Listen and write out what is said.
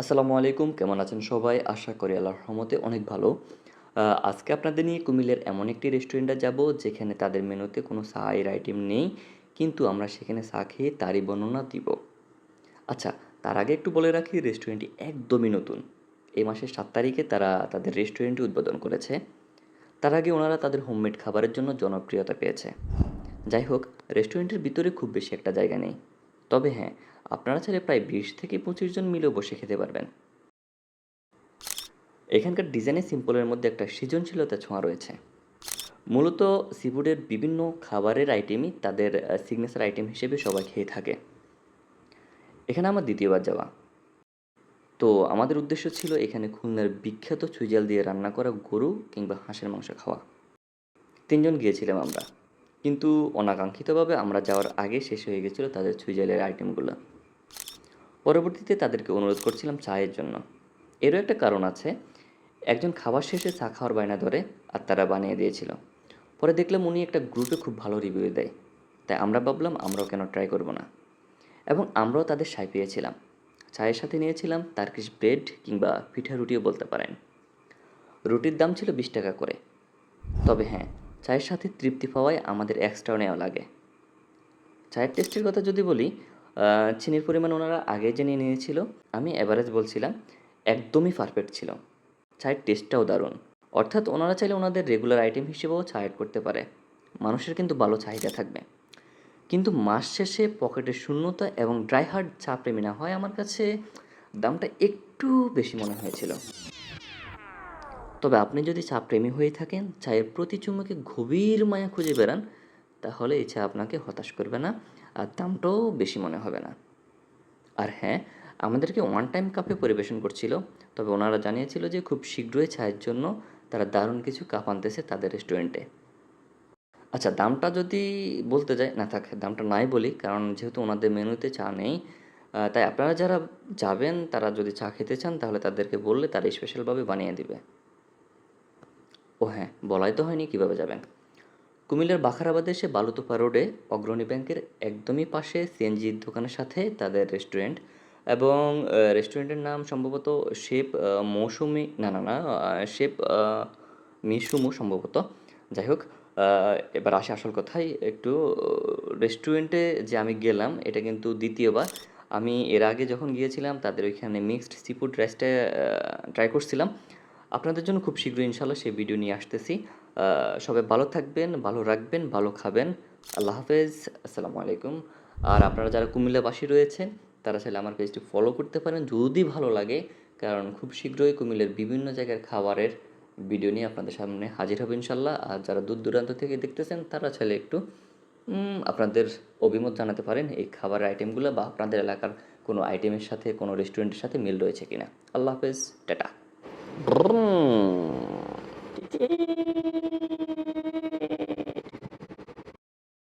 আসসালামু আলাইকুম, কেমন আছেন সবাই? আশা করি আল্লাহর রহমতে অনেক ভালো। আজকে আপনাদের নিয়ে কুমিল্লার এমন একটি রেস্টুরেন্টে যাব যেখানে তাদের মেনুতে কোনো চায়ের আইটেম নেই, কিন্তু আমরা সেখানে চা খেয়ে তারই বর্ণনা দিব। আচ্ছা, তার আগে একটু বলে রাখি রেস্টুরেন্টটি একদমই নতুন। এই মাসের ৭ তারিখে তারা তাদের রেস্টুরেন্টটি উদ্বোধন করেছে। তার আগে ওনারা তাদের হোমমেড খাবারের জন্য জনপ্রিয়তা পেয়েছে। যাই হোক, রেস্টুরেন্টের ভিতরে খুব বেশি একটা জায়গা নেই। তবে হ্যাঁ, আপনারা চাইলে প্রায় ২০ থেকে ২৫ জন মিলেও বসে খেতে পারবেন। এখানকার ডিজাইনে সিম্পলের মধ্যে একটা সৃজনশীলতা ছোঁয়া রয়েছে। মূলত সিফুডের বিভিন্ন খাবারের আইটেমই তাদের সিগনেচার আইটেম হিসেবে সবাই খেয়ে থাকে। এখানে আমার দ্বিতীয়বার যাওয়া। তো আমাদের উদ্দেশ্য ছিল এখানে খুলনার বিখ্যাত চুইঝাল দিয়ে রান্না করা গরু কিংবা হাঁসের মাংস খাওয়া। ৩ জন গিয়েছিলাম আমরা। কিন্তু অনাকাঙ্ক্ষিতভাবে আমরা যাওয়ার আগে শেষ হয়ে গেছিলো তাদের চুইঝালের আইটেমগুলো। পরবর্তীতে তাদেরকে অনুরোধ করছিলাম চায়ের জন্য। এরও একটা কারণ আছে। একজন খাবার শেষে চা খাওয়ার বায়না ধরে, আর তারা বানিয়ে দিয়েছিল। পরে দেখলাম উনি একটা গ্রুপে খুব ভালো রিভিউ দেয়। তাই আমরা ভাবলাম আমরাও কেন ট্রাই করব না। এবং আমরাও তাদের সায় পেয়েছিলাম। চায়ের সাথে নিয়েছিলাম টার্কিশ ব্রেড কিংবা পিঠা রুটিও বলতে পারেন। রুটির দাম ছিল 20 টাকা করে। তবে হ্যাঁ, চায়ের সাথে তৃপ্তি পাওয়ায় আমাদের এক্সট্রাও নেওয়া লাগে। চায়ের টেস্টের কথা যদি বলি, চিনির পরিমাণ ওনারা আগে জেনে নিয়েছিল। আমি অ্যাভারেজ বলছিলাম, একদমই পারফেক্ট ছিল। চায়ের টেস্টটাও দারুণ। অর্থাৎ ওনারা চাইলে ওনাদের রেগুলার আইটেম হিসেবেও চা এড করতে পারে। মানুষের কিন্তু ভালো চাহিদা থাকবে। কিন্তু মাস শেষে পকেটের শূন্যতা এবং ড্রাই হার্ড চা প্রেমী না হয় আমার কাছে দামটা একটু বেশি মনে হয়েছিল। তবে আপনি যদি চা প্রেমী হয়ে থাকেন, চায়ের প্রতি চুমুকে গভীর মায়া খুঁজে বেড়ান, তাহলে এই চা আপনাকে হতাশ করবে না, আর দামটাও বেশি মনে হবে না। আর হ্যাঁ, আমাদেরকে ওয়ান টাইম কাপে পরিবেশন করছিল। তবে ওনারা জানিয়েছিল যে খুব শীঘ্রই চায়ের জন্য তারা দারুণ কিছু কাপ আনতেছে তাদের রেস্টুরেন্টে। আচ্ছা, দামটা যদি বলতে যাই, না থাক দামটা নাই বলি, কারণ যেহেতু ওনাদের মেনুতে চা নেই। তাই আপনারা যারা যাবেন তারা যদি চা খেতে চান তাহলে তাদেরকে বললে তারা স্পেশালভাবে বানিয়ে দিবে। ও হ্যাঁ, বলাই তো হয়নি কীভাবে যাবেন। কুমিল্লার বাখারাবাদে এসে বালুতোপা রোডে অগ্রণী ব্যাংকের একদমই পাশে সিএনজির দোকানের সাথে তাদের রেস্টুরেন্ট। এবং রেস্টুরেন্টের নাম সম্ভবত শেপ মৌসুমি, না না না, শেপ মিশুমু সম্ভবত। যাই হোক, এবার আসে আসল কথায় একটু। রেস্টুরেন্টে যে আমি গেলাম এটা কিন্তু দ্বিতীয়বার। আমি এর আগে যখন গিয়েছিলাম তাদের ওইখানে মিক্সড সিফুড রাইসটা ট্রাই করছিলাম। আপনাদের জন্য খুব শীঘ্রই ইনশাল্লাহ সেই ভিডিও নিয়ে আসতেছি। সবাই ভালো থাকবেন, ভালো রাখবেন, ভালো খাবেন। আল্লাহ হাফেজ। আসসালামু আলাইকুম। আর আপনারা যারা কুমিল্লাবাসী রয়েছেন তারা চাইলে আমার পেজটি ফলো করতে পারেন যদি ভালো লাগে, কারণ খুব শীঘ্রই কুমিল্লার বিভিন্ন জায়গার খাবারের ভিডিও নিয়ে আপনাদের সামনে হাজির হবে ইনশাল্লাহ। আর যারা দূর দূরান্ত থেকে দেখতেছেন তারা চাইলে একটু আপনাদের অভিমত জানাতে পারেন এই খাবারের আইটেমগুলো, বা আপনাদের এলাকার কোনো আইটেমের সাথে কোনো রেস্টুরেন্টের সাথে মিল রয়েছে কিনা। আল্লাহ হাফেজ, টাটা।